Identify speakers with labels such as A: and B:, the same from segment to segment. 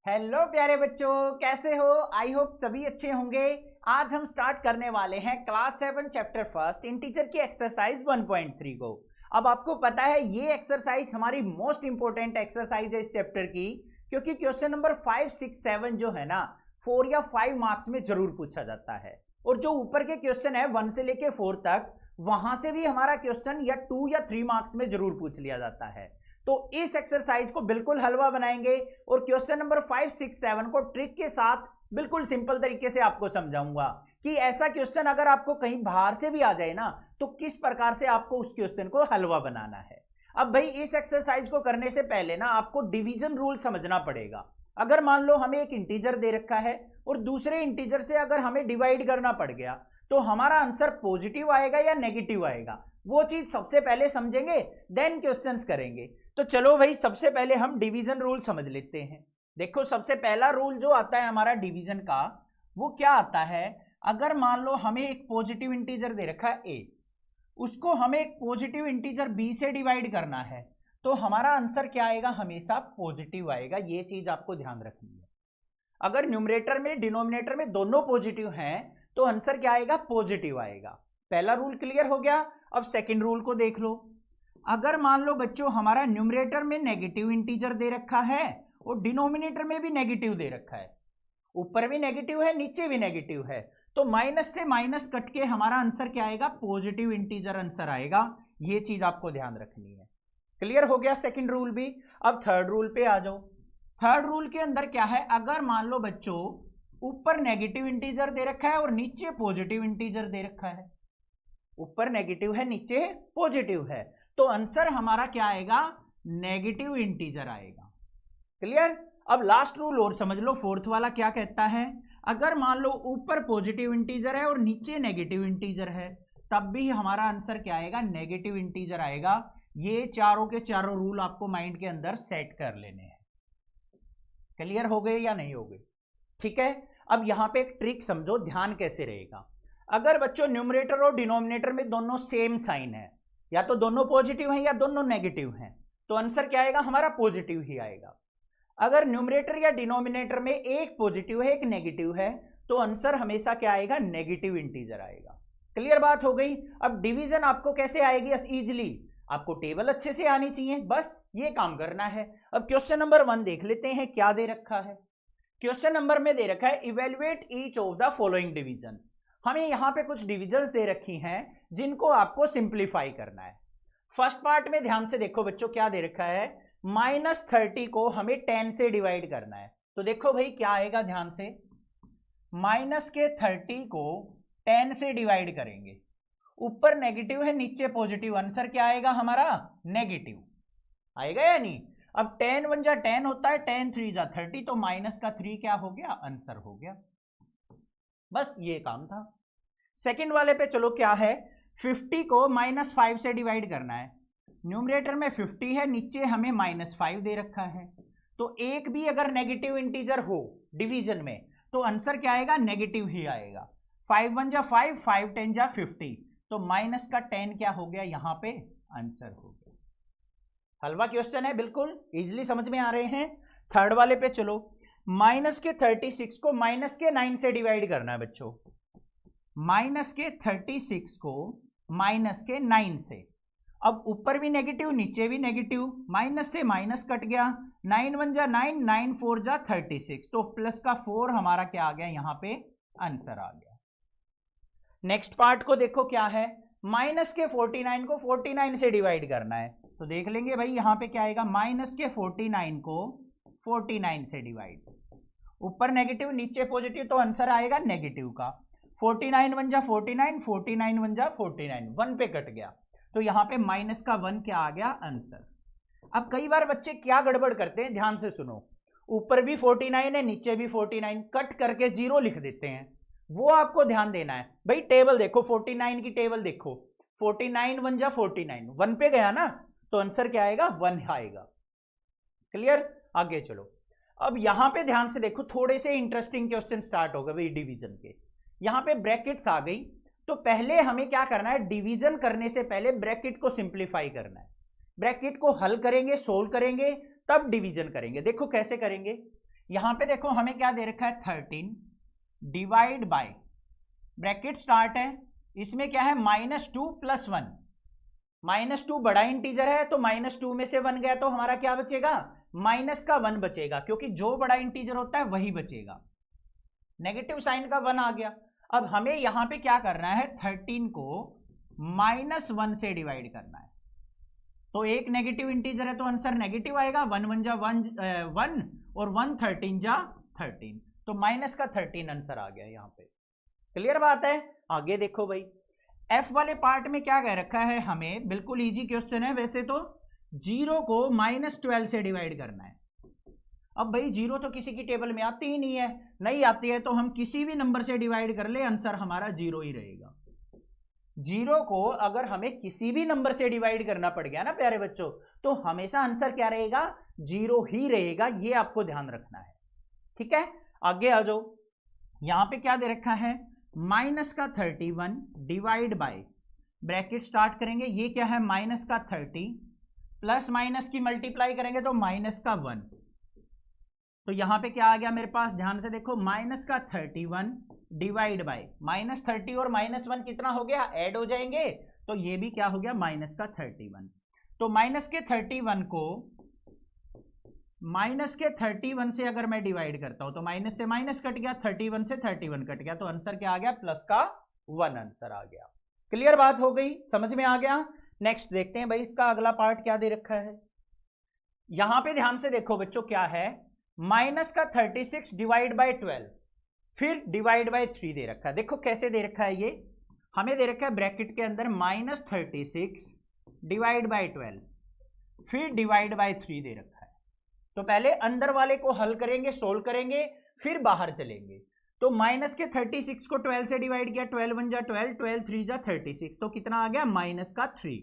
A: Hello प्यारे बच्चों, कैसे हो? आई होप सभी अच्छे होंगे। आज हम स्टार्ट करने वाले हैं क्लास 7 चैप्टर फर्स्ट इंटीजर की एक्सरसाइज 1.3 को। अब आपको पता है ये एक्सरसाइज हमारी मोस्ट इंपॉर्टेंट एक्सरसाइज है इस चैप्टर की, क्योंकि क्वेश्चन नंबर 5, 6, 7 जो है ना 4 या 5 मार्क्स में जरूर पूछा जाता है। और जो ऊपर के क्वेश्चन है 1 से लेके 4 तक, वहां से भी हमारा क्वेश्चन या 2 या 3 मार्क्स में जरूर पूछ लिया जाता है। तो इस एक्सरसाइज को बिल्कुल हलवा बनाएंगे और क्वेश्चन नंबर 5, 6, 7 को ट्रिक के साथ बिल्कुल सिंपल तरीके से आपको समझाऊंगा कि ऐसा क्वेश्चन अगर आपको कहीं बाहर से भी आ जाए ना, तो किस प्रकार से आपको उस क्वेश्चन को हलवा बनाना है। अब भाई इस एक्सरसाइज को करने से पहले ना आपको डिवीजन रूल समझना पड़ेगा। अगर मान लो हमें एक इंटीजर दे रखा है और दूसरे इंटीजर से अगर हमें डिवाइड करना पड़ गया, तो हमारा आंसर पॉजिटिव आएगा या नेगेटिव आएगा, वो चीज सबसे पहले समझेंगे, देन क्वेश्चंस करेंगे। तो चलो भाई सबसे पहले हम डिवीजन रूल समझ लेते हैं। देखो सबसे पहला रूल जो आता है हमारा डिवीजन का, वो क्या आता है, अगर मान लो हमें एक पॉजिटिव इंटीजर दे रखा है a, उसको हमें एक पॉजिटिव इंटीजर b से डिवाइड करना है, तो हमारा आंसर क्या आएगा, हमेशा पॉजिटिव आएगा। ये चीज आपको ध्यान रखनी है। अगर न्यूमरेटर में डिनोमिनेटर में दोनों पॉजिटिव हैं तो आंसर क्या आएगा, पॉजिटिव आएगा। पहला रूल क्लियर हो गया। अब सेकंड रूल को देख लो। अगर मान लो बच्चों हमारा न्यूमरेटर में नेगेटिव इंटीजर दे रखा है और डिनोमिनेटर में भी नेगेटिव दे रखा है, ऊपर भी नेगेटिव है नीचे भी नेगेटिव है, तो माइनस से माइनस कट के हमारा आंसर क्या आएगा, पॉजिटिव इंटीजर आंसर आएगा। ये चीज आपको ध्यान रखनी है। क्लियर हो गया सेकंड रूल भी। अब थर्ड रूल पे आ जाओ। थर्ड रूल के अंदर क्या है, अगर मान लो बच्चों ऊपर नेगेटिव इंटीजर दे रखा है और नीचे पॉजिटिव इंटीजर दे रखा है, ऊपर नेगेटिव है नीचे पॉजिटिव है, तो आंसर हमारा क्या आएगा, नेगेटिव इंटीजर आएगा। क्लियर। अब लास्ट रूल और समझ लो, फोर्थ वाला क्या कहता है, अगर मान लो ऊपर पॉजिटिव इंटीजर है और नीचे नेगेटिव इंटीजर है, तब भी हमारा आंसर क्या आएगा, नेगेटिव इंटीजर आएगा। ये चारों के चारों रूल आपको माइंड के अंदर सेट कर लेने हैं। क्लियर हो गए या नहीं हो गए? ठीक है। अब यहां पे एक ट्रिक समझो, ध्यान कैसे रहेगा। अगर बच्चों न्यूमरेटर और डिनोमिनेटर में दोनों सेम साइन है, या तो दोनों पॉजिटिव हैं या दोनों नेगेटिव हैं, तो आंसर क्या आएगा, हमारा पॉजिटिव ही आएगा। अगर न्यूमरेटर या डिनोमिनेटर में एक पॉजिटिव है एक नेगेटिव है, तो आंसर हमेशा क्या आएगा, नेगेटिव इंटीजर आएगा। क्लियर बात हो गई। अब डिवीजन आपको कैसे आएगी इजीली, आपको टेबल अच्छे से आनी चाहिए, बस ये काम करना है। अब क्वेश्चन नंबर 1 देख लेते हैं क्या दे रखा है। क्वेश्चन नंबर में दे रखा है evaluate each of the following divisions. हमें यहां पे कुछ डिविजन्स दे रखी हैं जिनको आपको सिंप्लीफाई करना है। फर्स्ट पार्ट में ध्यान से देखो बच्चों, क्या दे रखा है, -30 को हमें 10 से डिवाइड करना है। तो देखो भाई क्या आएगा, ध्यान से, -30 को 10 से डिवाइड करेंगे, ऊपर नेगेटिव है नीचे पॉजिटिव, आंसर क्या आएगा हमारा, नेगेटिव आएगा या नहीं। अब 10 1 जा 10 होता है, 10 3 जा 30, तो -3 क्या हो गया, आंसर हो गया। बस ये काम था। सेकंड वाले पे चलो, क्या है, 50 को -5 से डिवाइड करना है। न्यूमरेटर में 50 है, नीचे हमें -5 दे रखा है, तो एक भी अगर नेगेटिव इंटीजर हो डिवीजन में, तो आंसर क्या आएगा, नेगेटिव ही आएगा। 5 1 जा 5, 5 10 जा 50, तो माइनस का 10 क्या हो गया, यहां पे आंसर हो गया। हलवा क्वेश्चन है, बिल्कुल इजिली समझ में आ रहे हैं। थर्ड वाले पे चलो। -36 को -9 से डिवाइड करना है बच्चों, -36 को -9 से। अब ऊपर भी नेगेटिव नीचे भी नेगेटिव, माइनस से माइनस कट गया, 9 1 जा 9, 9 4 जा 36, तो प्लस का 4 हमारा क्या आ गया, यहां पे आंसर आ गया। नेक्स्ट पार्ट को देखो, क्या है, -49 को 49 से डिवाइड करना है, तो देख लेंगे भाई यहां पे क्या आएगा, -49 को 49 से डिवाइड, ऊपर नेगेटिव नीचे पॉजिटिव, तो आंसर आएगा नेगेटिव का। 49 1 जा 49, 49 1 जा 49, 1 पे कट गया, तो यहां पे माइनस का 1 क्या आ गया, आंसर। अब कई बार बच्चे क्या गड़बड़ करते हैं, ध्यान से सुनो, ऊपर भी 49 है नीचे भी 49, कट करके 0 लिख देते हैं, वो आपको ध्यान देना है। भाई टेबल देखो, 49 की टेबल देखो, 49 1 जा 49, 1 पे गया ना, तो आंसर क्या आएगा, 1 आएगा। क्लियर। आगे चलो। अब यहां पे ध्यान से देखो, थोड़े से इंटरेस्टिंग क्वेश्चन स्टार्ट हो गए भाई डिवीजन के। यहां पे ब्रैकेट्स आ गई, तो पहले हमें क्या करना है, डिवीजन करने से पहले ब्रैकेट को सिंप्लीफाई करना है। ब्रैकेट को हल करेंगे, सोल्व करेंगे, तब डिवीजन करेंगे। देखो कैसे करेंगे, यहां पे देखो हमें क्या दे रखा है 13 डिवाइड बाय ब्रैकेट स्टार्ट है, इसमें क्या है -2 + 1। -2 बड़ा इंटीजर है तो -2 में से 1 गया तो हमारा क्या बचेगा, -1 बचेगा, क्योंकि जो बड़ा इंटीजर होता है वही बचेगा। नेगेटिव साइन का 1 आ गया। अब हमें यहां पे क्या करना है, 13 को -1 से डिवाइड करना है। तो एक नेगेटिव इंटीजर है तो आंसर नेगेटिव आएगा, 1 1 जा 1 और 1 13 जा 13, तो -13 आंसर आ गया यहां पे। क्लियर बात है। आगे देखो भाई, एफ वाले पार्ट में क्या कह रखा है हमें, बिल्कुल इजी क्वेश्चन है वैसे तो। 0 को -12 से डिवाइड करना है। अब भाई 0 तो किसी की टेबल में आती ही नहीं है, नहीं आती है तो हम किसी भी नंबर से डिवाइड कर ले, आंसर हमारा 0 ही रहेगा। 0 को अगर हमें किसी भी नंबर से डिवाइड करना पड़ गया ना प्यारे बच्चों, तो हमेशा आंसर क्या रहेगा, 0 ही रहेगा, ये आपको ध्यान रखना है। ठीक है, आगे आ जाओ। यहां पे क्या दे रखा है, -31 डिवाइड बाय ब्रैकेट स्टार्ट करेंगे, ये क्या है -30 प्लस माइनस की मल्टीप्लाई करेंगे तो -1। तो यहां पे क्या आ गया मेरे पास, ध्यान से देखो, -31 डिवाइड बाय -30 और -1 कितना हो गया, ऐड हो जाएंगे, तो ये भी क्या हो गया -31। तो -31 को -31 से अगर मैं डिवाइड करता हूं तो माइनस से माइनस कट गया, 31 से 31 कट गया, तो आंसर क्या आ गया, +1 आंसर आ गया। क्लियर बात हो गई, समझ में आ गया। नेक्स्ट देखते हैं भाई, इसका अगला पार्ट क्या दे रखा है। यहां पे ध्यान से देखो बच्चों, क्या है, -36 डिवाइड बाय 12 फिर डिवाइड बाय 3 दे रखा है। देखो कैसे दे रखा है, ये हमें दे रखा है ब्रैकेट के अंदर -36 डिवाइड बाय 12 फिर डिवाइड बाय 3 दे रखा है। तो पहले अंदर वाले को हल करेंगे, सोल्व करेंगे, फिर बाहर चलेंगे। तो -36 को 12 से डिवाइड किया, 12 1 जा 12, 12 3 जा 36, तो कितना आ गया -3।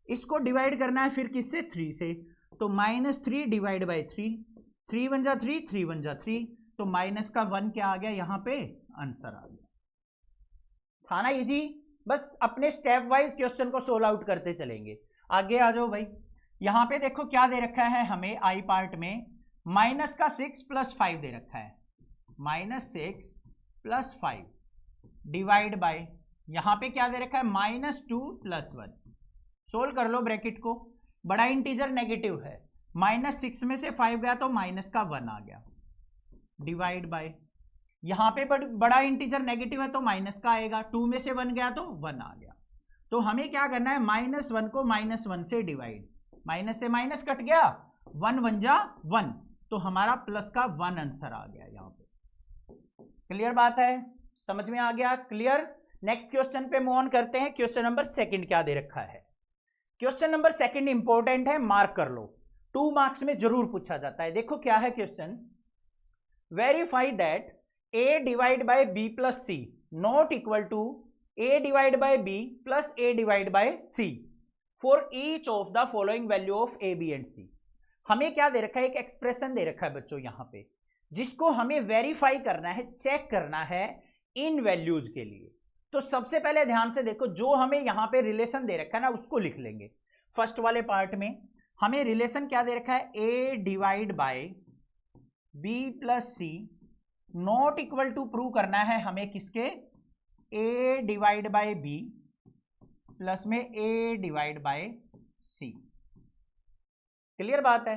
A: इसको डिवाइड करना है फिर किससे, 3 से, तो -3 डिवाइड बाय 3, 3 1 जा 3, 3 1 जा 3, तो -1 क्या आ गया यहां पे, आंसर आ गया। था ना इजी। बस अपने स्टेप वाइज क्वेश्चन को सोल्व आउट करते चलेंगे। आगे आ जाओ भाई, यहां पे देखो क्या दे रखा है हमें, आई पार्ट में -6 + 5 दे रखा है, -6 + 5 डिवाइड बाय, यहां पे क्या दे रखा है, -2 + 1। सोल्व कर लो ब्रैकेट को, बड़ा इंटीजर नेगेटिव है, -6 में से 5 गया तो -1 आ गया, डिवाइड बाय, यहां पे बड़ा इंटीजर नेगेटिव है तो माइनस का आएगा, 2 में से 1 गया तो 1 आ गया। तो हमें क्या करना है, -1 को -1 से डिवाइड, माइनस से माइनस कट गया, 1 1 जा 1, तो हमारा +1 आंसर आ गया यहां पे। क्लियर बात है, समझ में आ गया, क्लियर। नेक्स्ट क्वेश्चन पे मूव ऑन करते हैं। क्वेश्चन नंबर 2 क्या दे रखा है। क्वेश्चन नंबर 2 इंपॉर्टेंट है, मार्क कर लो, 2 मार्क्स में जरूर पूछा जाता है। देखो क्या है question, verify that a divide by b plus c not equal to a divide by b plus a divide by c for each of the following value of a b and c। हमें क्या दे रखा है, एक expression दे रखा है बच्चों यहां पे, जिसको हमें वेरीफाई करना है, चेक करना है इन वैल्यूज के लिए। तो सबसे पहले ध्यान से देखो, जो हमें यहां पे रिलेशन दे रखा है ना, उसको लिख लेंगे। फर्स्ट वाले पार्ट में हमें रिलेशन क्या दे रखा है, a divide by b plus c not equal to prove करना है हमें किसके, a divide by b plus में a divide by c। Clear बात है।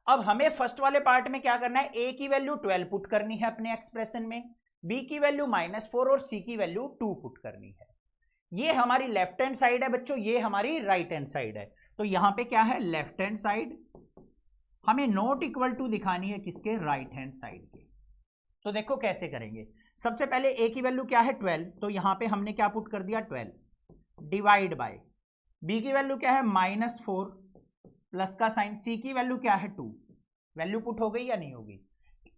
A: अब हमें फर्स्ट वाले पार्ट में क्या करना है, a की वैल्यू 12 पुट करनी है अपने एक्सप्रेशन में, b की वैल्यू -4 और c की वैल्यू 2 पुट करनी है। ये हमारी लेफ्ट हैंड साइड है बच्चों, ये हमारी राइट हैंड साइड है। तो यहां पे क्या है, लेफ्ट हैंड साइड हमें नॉट इक्वल टू दिखानी है किसके, राइट हैंड साइड के। तो देखो कैसे करेंगे, सबसे पहले a की वैल्यू क्या है 12, तो यहां पे हमने क्या पुट कर दिया 12 डिवाइड बाय, b की वैल्यू क्या है -4 प्लस का साइन, c की वैल्यू क्या है 2, वैल्यू पुट हो गई या नहीं होगी,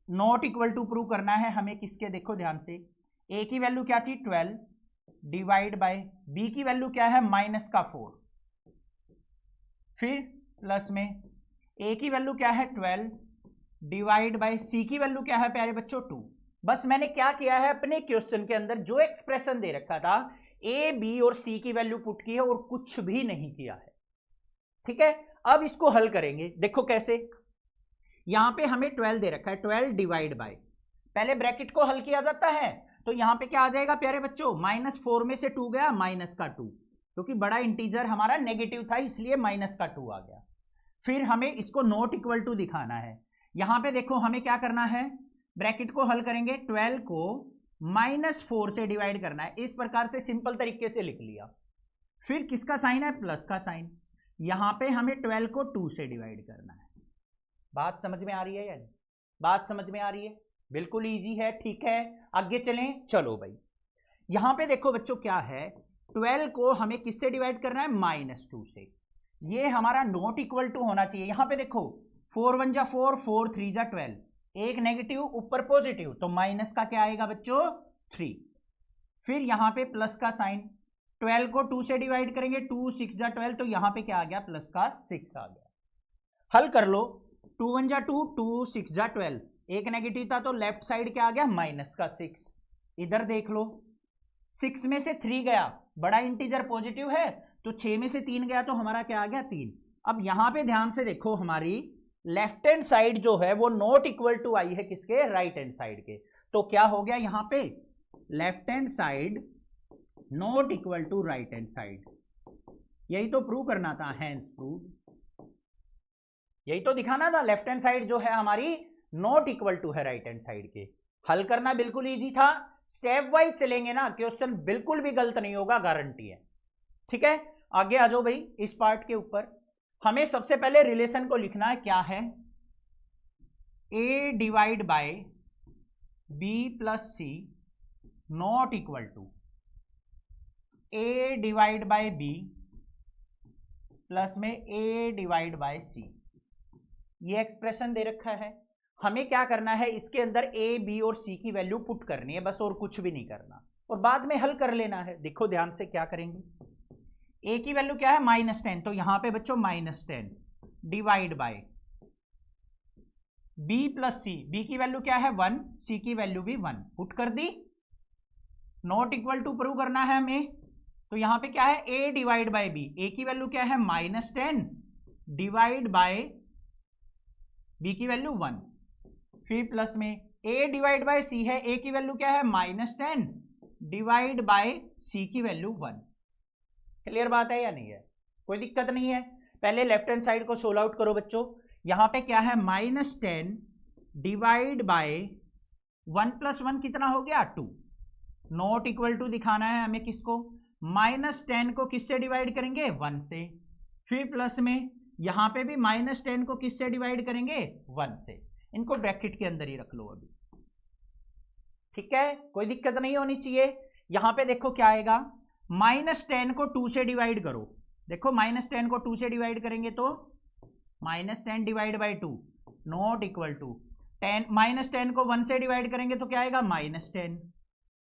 A: नॉट इक्वल टू प्रूव करना है हमें किसके, देखो ध्यान से, a की वैल्यू क्या थी 12 डिवाइड बाय, b की वैल्यू क्या है -4, फिर प्लस में a की वैल्यू क्या है 12 डिवाइड बाय, c की वैल्यू क्या है प्यारे बच्चों 2। बस मैंने क्या किया है, अपने क्वेश्चन के अंदर जो एक्सप्रेशन दे रखा था a b और c की वैल्यू पुट की है और कुछ भी नहीं किया है। ठीक है, अब इसको हल करेंगे, देखो कैसे। यहां पे हमें 12 दे रखा है, 12 डिवाइड बाय, पहले ब्रैकेट को हल किया जाता है तो यहां पे क्या आ जाएगा प्यारे बच्चों, -4 में से 2 गया, माइनस का 2, क्योंकि बड़ा इंटीजर हमारा नेगेटिव था इसलिए माइनस का 2 आ गया। फिर हमें इसको नॉट इक्वल टू दिखाना है। यहां पे देखो हमें क्या करना है, ब्रैकेट को हल करेंगे, 12 को -4 से डिवाइड करना है, इस प्रकार से सिंपल तरीके से लिख लिया। फिर किसका साइन है, प्लस का साइन, यहां पे हमें 12 को 2 से डिवाइड करना है। बात समझ में आ रही है या नहीं, बात समझ में आ रही है, बिल्कुल इजी है, ठीक है, आगे चलें। चलो भाई यहां पे देखो बच्चों क्या है, 12 को हमें किससे डिवाइड करना है, -2 से, ये हमारा नॉट इक्वल टू होना चाहिए। यहां पे देखो 4 1 जा 4, 4 3 जा 12, एक नेगेटिव ऊपर पॉजिटिव, तो माइनस का क्या आएगा बच्चों, 3। फिर यहां पे प्लस का साइन, 12 को 2 से डिवाइड करेंगे, 2 6 जा 12, तो यहां पे क्या आ गया, प्लस का 6 आ गया। हल कर लो, 2 1 जा 2, 2 6 जा 12, एक नेगेटिव था तो लेफ्ट साइड क्या आ गया, माइनस का 6। इधर देख लो 6 में से 3 गया, बड़ा इंटीजर पॉजिटिव है, तो 6 में से 3 गया तो हमारा क्या आ गया, 3। अब यहां पे ध्यान से देखो, हमारी लेफ्ट हैंड साइड जो है वो नॉट इक्वल टू आई है किसके, राइट हैंड साइड के, तो क्या हो गया यहां पे, left hand side not equal to right hand side, यही तो प्रूव करना था, हैंस प्रूव, यही तो दिखाना था, लेफ्ट हैंड साइड जो है हमारी नॉट इक्वल टू है राइट हैंड साइड के। हल करना बिल्कुल इजी था, स्टेप वाइज चलेंगे ना, क्वेश्चन बिल्कुल भी गलत नहीं होगा, गारंटी है, ठीक है। आगे आ जाओ भाई, इस पार्ट के ऊपर हमें सबसे पहले रिलेशन को लिखना है, क्या है, a divide by b plus c not equal to a divide by b plus में a डिवाइड बाय c, ये एक्सप्रेशन दे रखा है। हमें क्या करना है, इसके अंदर a b और c की वैल्यू पुट करनी है बस, और कुछ भी नहीं करना, और बाद में हल कर लेना है। देखो ध्यान से क्या करेंगे, a की वैल्यू क्या है, -10, तो यहां पे बच्चों -10 divide by b plus c, b की वैल्यू क्या है 1, c की वैल्यू भी 1, पुट कर दी। नॉट इक्वल टू प्रूव करना है हमें, तो यहां पे क्या है, a divide by b, a की वैल्यू क्या है -10 डिवाइड बाय b की वैल्यू 1, फिर प्लस में a डिवाइड बाय c है, a की वैल्यू क्या है -10 डिवाइड बाय c की वैल्यू 1। क्लियर बात है या नहीं है, कोई दिक्कत नहीं है। पहले लेफ्ट हैंड साइड को सोल्व आउट करो बच्चों, यहां पे क्या है, -10 डिवाइड बाय 1 प्लस 1 कितना हो गया, 2, नॉट इक्वल टू दिखाना है हमें किसको, -10 को किससे डिवाइड करेंगे, 1 से, फिर प्लस में यहां पे भी -10 को किससे डिवाइड करेंगे, 1 से, इनको ब्रैकेट के अंदर ही रख लो अभी, ठीक है, कोई दिक्कत नहीं होनी चाहिए। यहां पे देखो क्या आएगा, -10 को 2 से डिवाइड करो, देखो -10 को 2 से डिवाइड करेंगे तो -10 divide by 2 not equal to 10, -10 को 1 से डिवाइड करेंगे तो क्या आएगा, -10,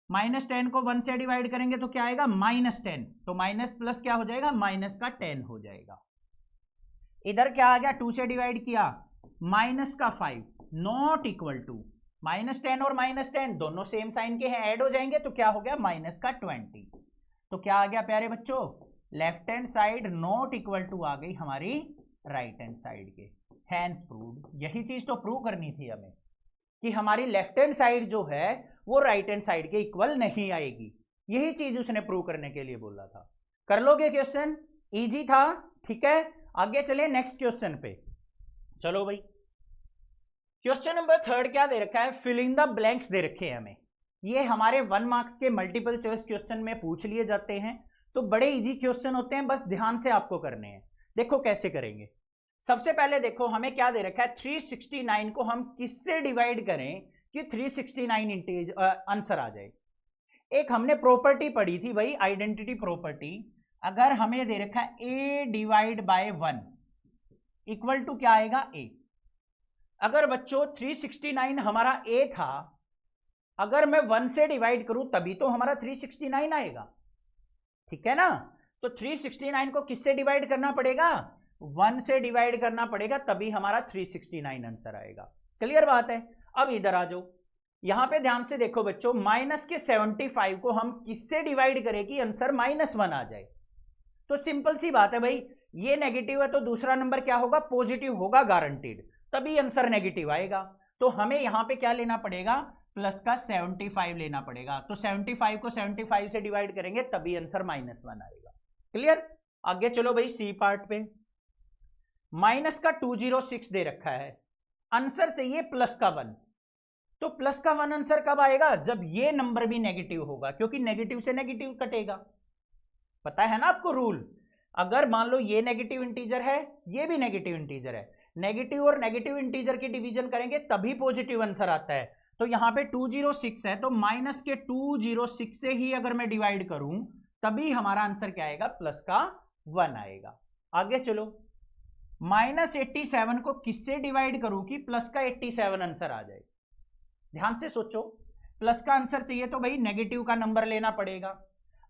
A: -10 को 1 से डिवाइड करेंगे तो क्या आएगा, -10, तो माइनस प्लस क्या हो जाएगा, माइनस का 10 हो जाएगा। इधर क्या आ गया, 2 से डिवाइड किया, माइनस का 5 नॉट इक्वल टू, -10 और -10 दोनों सेम साइन के हैं, ऐड हो जाएंगे तो क्या हो गया, माइनस का 20, तो क्या आ गया प्यारे बच्चों, left hand side not equal to आ गई हमारी राइट हैंड साइड के, हैंस प्रूव्ड। यही चीज तो प्रूव करनी थी हमें कि हमारी लेफ्ट हैंड साइड जो है वो राइट हैंड साइड के इक्वल नहीं आएगी, यही चीज उसने प्रूव करने के लिए बोला था। कर लोगे क्वेश्चन, इजी था, ठीक है। आगे चले नेक्स्ट क्वेश्चन पे, चलो भाई क्वेश्चन नंबर 3 क्या दे रखा है, फिल इन द ब्लैंक्स दे रखे हैं हमें। ये हमारे 1 मार्क्स के मल्टीपल चॉइस क्वेश्चन में पूछ लिए जाते हैं, तो बड़े इजी क्वेश्चन होते हैं, बस ध्यान से आपको करने हैं। देखो कैसे करेंगे, सबसे पहले देखो हमें क्या दे रखा है, 369 को हम किससे डिवाइड करें कि 369 इंटीज आंसर आ जाए। एक हमने प्रॉपर्टी पढ़ी थी भाई, आइडेंटिटी प्रॉपर्टी, अगर हमें दे रखा है a divide by 1 equal to क्या आएगा, a। अगर बच्चों 369 हमारा a था, अगर मैं 1 से डिवाइड करूं तभी तो हमारा 369 आएगा, ठीक है ना। तो 369 को किससे डिवाइड करना पड़ेगा, 1 से डिवाइड करना पड़ेगा, तभी हमारा 369 आंसर आएगा। क्लियर बात है। अब इधर आ जाओ, यहां पे ध्यान से देखो बच्चों, माइनस के 75 को हम किससे डिवाइड करें कि आंसर -1 आ जाए। तो सिंपल सी बात है भाई, ये नेगेटिव है तो दूसरा नंबर क्या होगा, पॉजिटिव होगा गारंटीड। तभी आंसर नेगेटिव आएगा। तो हमें यहां पे क्या लेना पड़ेगा, प्लस का 75 लेना पड़ेगा। तो 75 को 75 से डिवाइड करेंगे तभी आंसर -1 आएगा। क्लियर? आगे चलो भाई सी पार्ट पे। माइनस का 206 दे रखा है, आंसर चाहिए प्लस का 1। तो प्लस का 1 आंसर कब आएगा, जब ये नंबर भी नेगेटिव होगा, क्योंकि नेगेटिव से नेगेटिव कटेगा। पता है ना आपको रूल, अगर मान लो ये नेगेटिव इंटीजर है, ये भी नेगेटिव इंटीजर है, नेगेटिव और नेगेटिव इंटीजर की डिवीजन करेंगे तभी पॉजिटिव आंसर आता है। तो यहां पे 206 है, तो माइनस के 206 से ही अगर मैं डिवाइड करूं तभी हमारा आंसर क्या आएगा, प्लस का 1 आएगा। आगे चलो, -87 को किससे डिवाइड करूं कि प्लस का 87 आंसर आ जाए। ध्यान से सोचो, प्लस का आंसर चाहिए तो भाई नेगेटिव का नंबर लेना पड़ेगा।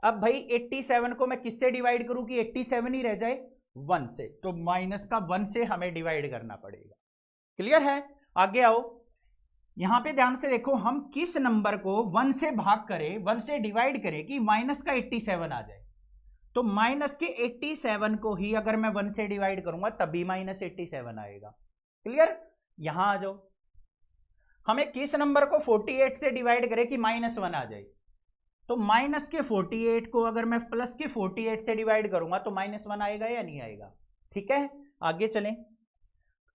A: अब भाई 87 को मैं किससे डिवाइड करूं कि 87 ही रह जाए, 1 से, तो माइनस का 1 से हमें डिवाइड करना पड़ेगा। क्लियर है? आगे आओ, यहां पे ध्यान से देखो, हम किस नंबर को 1 से भाग करें, 1 से डिवाइड करें कि माइनस का 87 आ जाए। तो माइनस के 87 को ही अगर मैं 1 से डिवाइड करूंगा तभी -87 आएगा। क्लियर? यहां आ जाओ, हमें किस नंबर को 48 से डिवाइड करें कि -1 आ जाए। तो माइनस के 48 को अगर मैं प्लस के 48 से डिवाइड करूंगा तो -1 आएगा या नहीं आएगा। ठीक है, आगे चलें।